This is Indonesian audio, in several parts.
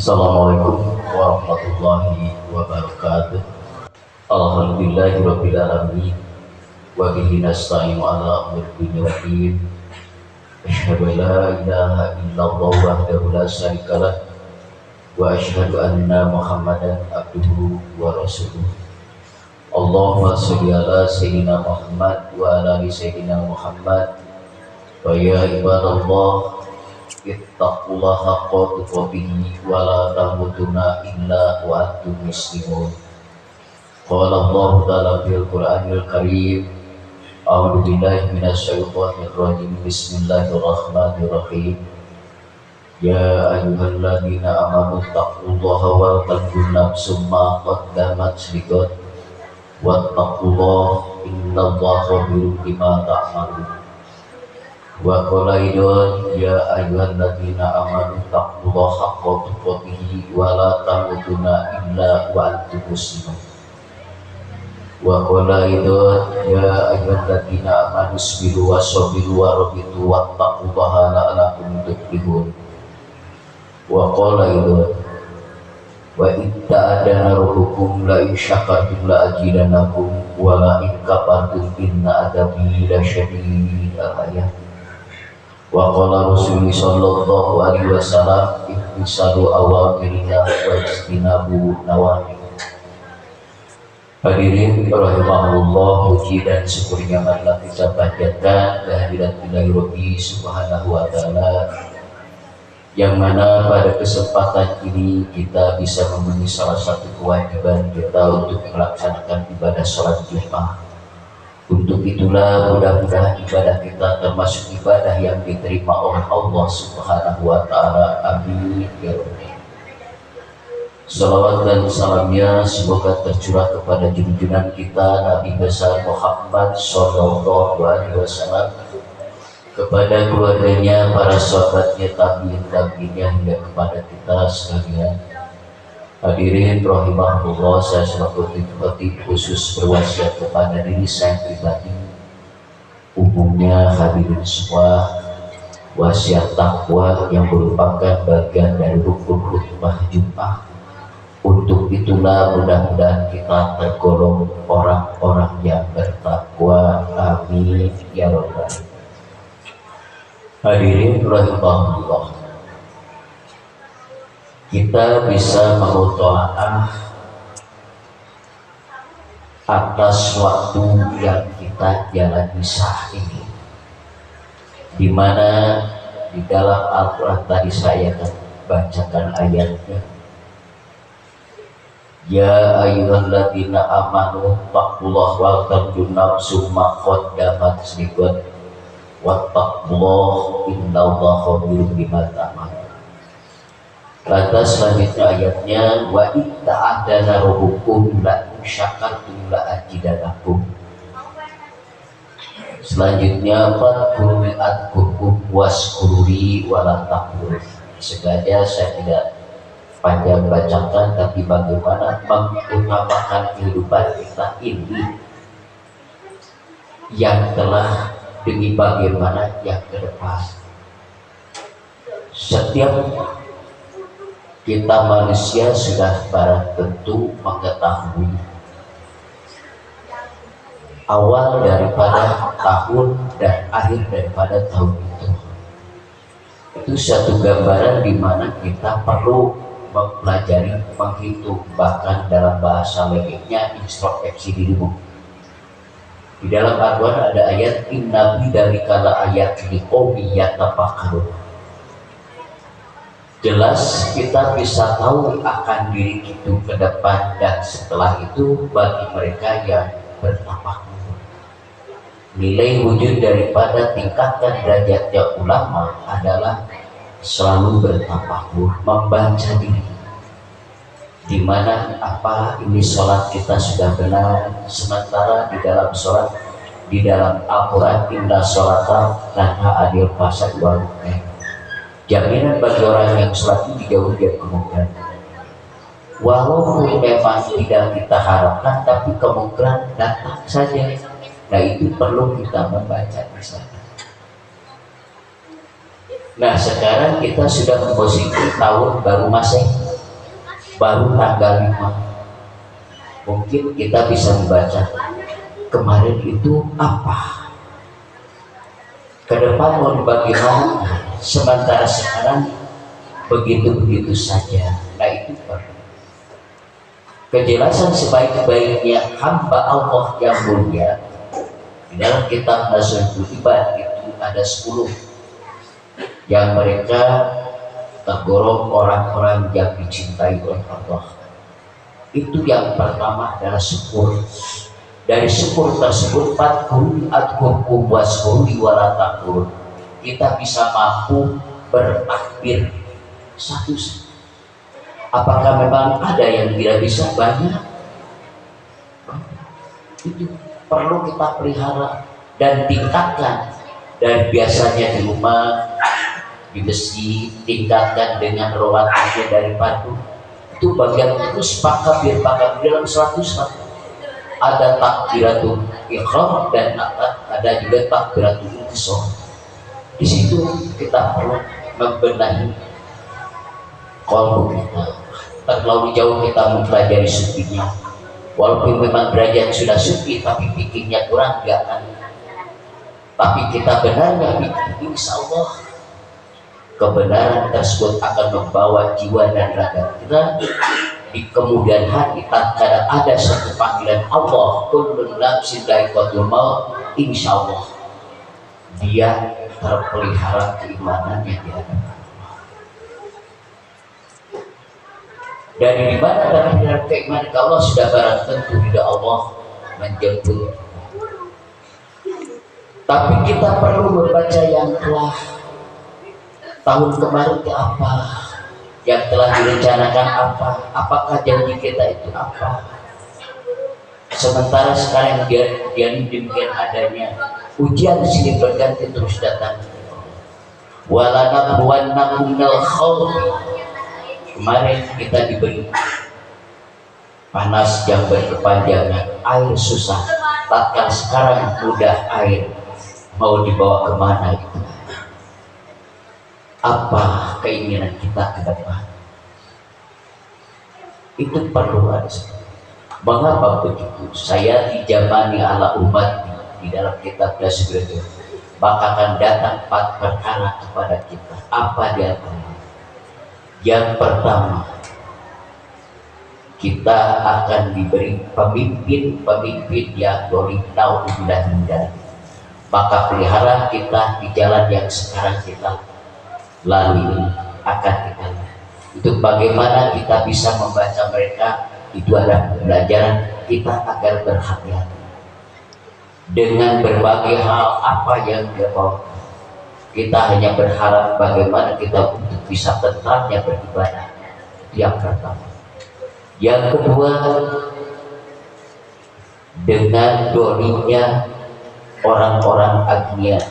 Assalamualaikum warahmatullahi wabarakatuh. Alhamdulillahirabbil alamin wa bihi nasta'inu ala umuri dunya waddin. Asyhadu an la ilaha illallah wahdahu la syarikalah wa asyhadu anna Muhammadan abduhu wa rasuluh. Allahumma sholli ala sayyidina Muhammad wa ala ali sayyidina Muhammad. Wa ya ibadallah ittaqullaha haqqa tuqatih wa la tamutunna illa wa antum muslimun. Qala Allah ta'ala fil Qur'anil Karim, a'udzu billahi minasy syaithanir rajim. Bismillahirrahmanirrahim. Ya ayyuhalladzina amanu taqullaha wal tanzur nafsum ma qaddamat lighad wattaqullaha innallaha khabirum bima ta'malun. Wa qala idon ya ayyuhalladzina amanu taqullaha haqqa tuqatih wa la tamutunna illa wa antum muslimun. Wa qala idon ya ayyuhalladzina amanu isbiru wa sabiru wa rabitu wattaqullaha la'allakum tuflihun. Wa qala idon wa itta adana rabbukum la in syakartum la azidannakum wa la in kafartum inna adzabi lasyadid. Al-ayat. Wa qala Rasulullah sallallahu alaihi wasallam ihtisalu awamiriha wa ijtinabu nawahi. Hadirin rahimahullah, puji dan syukurnya marilah kita panjatkan kehadirat Ilahi Rabbi subhanahu wa ta'ala, yang mana pada kesempatan ini kita bisa memenuhi salah satu kewajiban kita untuk melaksanakan ibadah sholat Jumat. Untuk itulah mudah-mudahan ibadah kita termasuk ibadah yang diterima oleh Allah subhanahu wa ta'ala. Amin ya Rabbi. Salawat dan salamnya semoga tercurah kepada junjungan kita Nabi besar Muhammad sallallahu alaihi wasallam, kepada keluarganya, para sahabatnya, tabi'in-tabi'innya, hingga kepada kita sekalian. Hadirin rahimahullah, saya selaku khotib khusus berwasiat kepada diri saya pribadi, umumnya hadirin semua, wasiat takwa yang merupakan bagian dari rukun khutbah Jumat. Untuk itulah mudah-mudahan kita tergolong orang-orang yang bertakwa. Amin ya rabbal alamin. Hadirin rahimahullah, kita bisa mengutarakan atas waktu yang kita jalani saat ini, di mana di dalam Al-Quran tadi saya akan bacakan ayatnya. Ya ayyuhalladzina amanu taqullaha wal tanzur nafsum ma qaddamat lighad wattaqullaha innallaha khabirum bima ta'malun. Lantas selanjutnya ayatnya, wa itta adana rabbukum la syakartum la azidannakum. Selanjutnya fadkuruni adkurkum waskururi wala takfurun. Sengaja saya tidak panjang bacakan, tapi bagaimana mengutamakan kehidupan kita ini yang telah demi bagaimana yang ke depan. Setiap kita manusia sudah barang tentu mengetahui awal daripada tahun dan akhir daripada tahun itu. Itu satu gambaran di mana kita perlu mempelajari, menghitung, bahkan dalam bahasa legiknya introspeksi dirimu. Di dalam Al-Quran ada ayat inna bidzalika ayat liqaumin yatafakkarun. Jelas kita bisa tahu akan diri itu ke depan dan setelah itu bagi mereka yang bertafakkur. Nilai wujud daripada tingkatan derajatnya ulama adalah selalu bertafakkur, membaca diri. Di mana apa ini sholat kita sudah benar, sementara di dalam sholat, di dalam Al-Quran inna sholata tanha adil fasad wal munkar. Jaminan bagi orang yang sholat ini jauh dari kemungkaran. Walaupun memang tidak kita harapkan, tapi kemungkaran datang saja. Nah itu perlu kita membaca di sana. Nah sekarang kita sudah memasuki tahun baru Masehi. baru tanggal 5. Mungkin kita bisa membaca kemarin itu apa, ke depan mau bagaimana, sementara sekarang begitu-begitu saja. Nah itu perlu kejelasan sebaik-baiknya hamba Allah yang mulia. Di dalam kitab Nazatul Ibad itu ada 10 yang mereka tergolong orang-orang yang dicintai oleh Allah. Itu yang pertama adalah syukur. Dari syukur tersebut fatkuru adkurkum waskuri wala takfurun. Kita bisa mampu bertakbir satu. Apakah memang ada yang tidak bisa? Banyak. Itu perlu kita pelihara dan tingkatkan. Dan biasanya di rumah, di masjid, tingkatkan dengan rolatnya dari batu. Itu bagian terus pakabir dalam 100. Ada takbiratul ihram dan ada juga takbiratul intisab. Di situ kita perlu membenahi qalbu kita. Terlalu jauh kita mempelajari sufinya. Walaupun memang derajat sudah sufi, tapi pikirnya kurang, jangan. Tapi kita benarnya pikir, insya Allah kebenaran tersebut akan membawa jiwa dan raga kita di kemudian hari. Tatkala ada satu panggilan Allah, kullun nafsin dha'iqatul maut, insya Allah dia terpelihara keimanannya di hadapan Allah. Dari dimana terpelihara keimanan Allah sudah barang tentu tidak Allah menjemput. Tapi kita perlu membaca yang telah tahun kemarin itu apa, yang telah direncanakan apa, apakah janji kita itu apa. Sementara sekarang dia demikian adanya ujian silih berganti terus datang. Walanabluwannakum minal khawfi. Kemarin kita diberi panas yang berkepanjangan, air susah. Tatkala sekarang udah air, mau dibawa kemana itu? Apa keinginan kita ke depan? Itu perlu ada. Mengapa begitu? Saya dijamani ala umat di dalam kitab Dasbirul, maka akan datang 4 perkara kepada kita. Apa dia? Yang pertama, kita akan diberi pemimpin yang dolim, naudzubillah min dzalik. Maka pelihara kita di jalan yang sekarang kita lalui akan kita lihat. Itu bagaimana kita bisa membaca mereka. Itu adalah pembelajaran kita agar berhati-hati dengan berbagai hal apa yang dia bawa. Kita hanya berharap bagaimana kita untuk bisa tenangnya beribadah. Yang pertama. Yang kedua, dengan dolimnya orang-orang agnia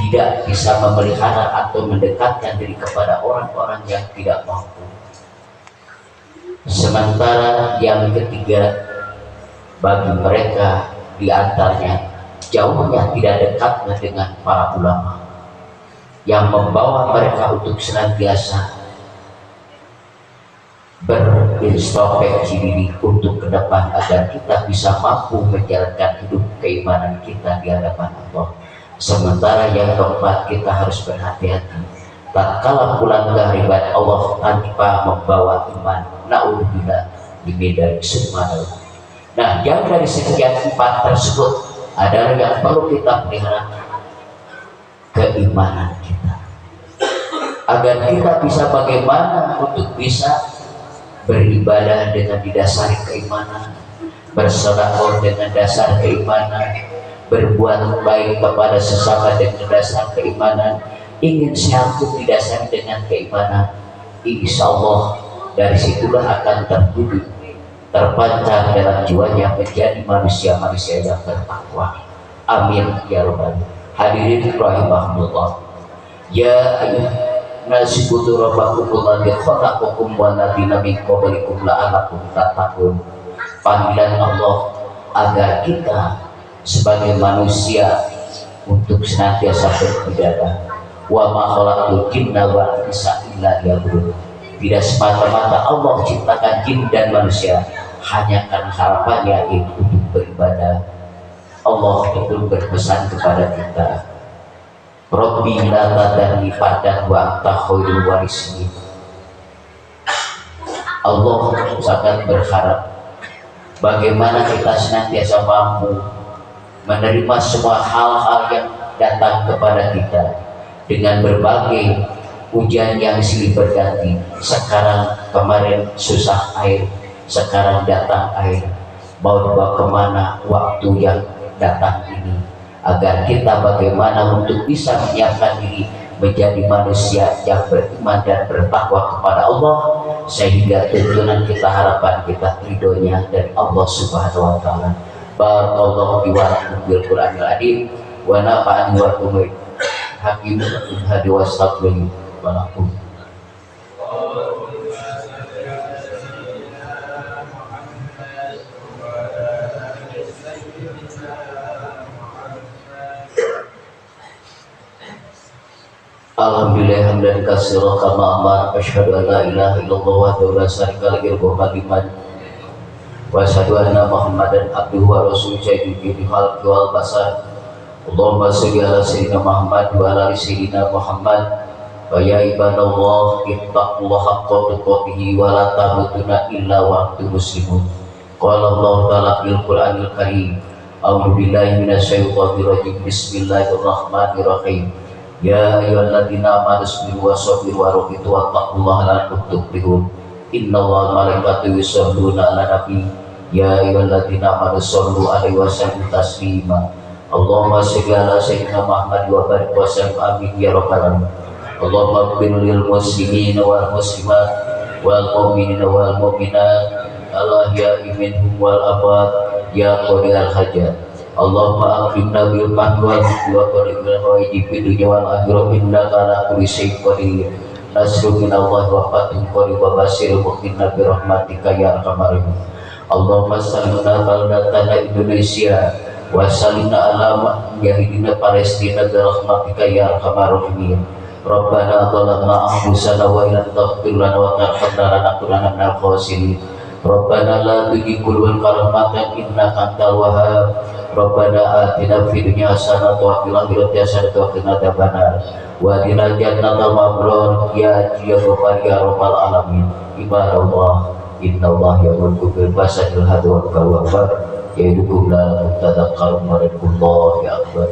tidak bisa memelihara atau mendekatkan diri kepada orang-orang yang tidak mampu. Sementara yang ketiga, bagi mereka di antaranya jauhnya tidak dekatnya dengan para ulama yang membawa mereka untuk senantiasa berintrospeksi diri untuk ke depan agar kita bisa mampu menjalankan hidup keimanan kita di hadapan Allah. Sementara yang keempat, kita harus berhati-hati tatkala pulang ke hadirat Allah tanpa membawa iman. Na'udzubillah dari subhanallah. Nah, yang dari sekian 4 tersebut adalah yang perlu kita pelihara, keimanan kita, agar kita bisa bagaimana untuk bisa beribadah dengan didasari keimanan, bersedekah dengan dasar keimanan, berbuat baik kepada sesama dengan dasar keimanan, ingin sehat didasari dengan keimanan. Insya Allah dari situlah akan terpancar dalam jiwanya menjadi manusia-manusia yang bertakwa. Amin ya rabbal alamin. Hadirin rahimahumullah. Ya ayyuhannasi u'budu rabbakum alladzi khalaqakum wal ladzina min qablikum la'allakum tattaqun. Panggilan Allah agar kita sebagai manusia untuk senantiasa beribadah. Wa ma khalaqtul jinna wal insa illa liya'budun. Tidak semata-mata Allah ciptakan jin dan manusia hanya karena harapannya itu untuk beribadah. Allah itu berpesan kepada kita, Rabbi la tadarni fardan wa anta khairul warisyin. Allah sangat berharap bagaimana kita senantiasa mampu menerima semua hal-hal yang datang kepada kita dengan berbagai ujian yang silih berganti. Sekarang kemarin susah air, sekarang datang air. Mau dibawa kemana waktu yang datang ini, agar kita bagaimana untuk bisa menyiapkan diri menjadi manusia yang beriman dan bertakwa kepada Allah, sehingga tuntunan kita, harapan kita, ridhonya dari Allah Subhanahu wa taala. Barakallahu fi wa lakum bil Qur'anil azim wa nafa'ani wa bikum hakim hadi wa astaghfiru wa lakum. Alhamdulillah hamdan katsiran kama amara, asyhadu an la ilaha illallah wa la syarika lahu wa asyhadu anna Muhammadan abduhu wa rasuluhu sayyidul khalqi wal basar. Allahumma shalli ala sayyidina Muhammad wa ala ali sayyidina Muhammad. Wa ya ibadallah ittaqullaha haqqa tuqatih wa la tamutunna illa wa antum muslimun. Qala Allah ta'ala fil Qur'anil Karim, a'udzu billahi minasyaitonir rajim, bismillahirrahmanirrahim. Ya ayyuhalladzina amanu sabiru wa sabiru wa rabitu wattaqullaha la'allakum tuflihun. Innallaha wa malaikatahu yusholluna 'alan nabi. Ya ayyuhalladzina amanu shollu 'alaihi wa sallimu taslima. Allahumma shalli 'ala sayyidina Muhammad wa barik wa sallim amin ya rabbal alamin. Allahumma ighfir lil muslimina wal muslimat wal mu'minina wal mu'minat al ahya'i minhum wal amwat ya qadiyal hajat. Allahumma akrimna bil fahmi wal hikmati wa qadimna hawaiji fid dunya wal akhirah innaka ala kulli syai'in qadir. Nasrun min Allah wa fathun qarib wa basyiril mu'minina bi rahmatika ya arhamar rahimin. Allahumma sallimna baldatana Indonesia wa sallimna ala mujahidina Palestina bi rahmatika ya arhamar rahimin. Rabbana zalamna anfusana wa illam taghfir lana wa tarhamna lanakunanna minal khasirin. Rabbana la tuzigh qulubana ba'da idh hadaytana innaka antal wahhab. Rabbana atina fid dunya hasanah wa fil akhirati hasanah wa qina adzabannar. Wa qina jannatal ma'mur ya Rabbal ya rabbal alamin. Ibadallah, innallaha ya'muru bil fahsya'i wal munkari wal baghi ya'idukum la'allakum tadhakkarun. Allahu akbar.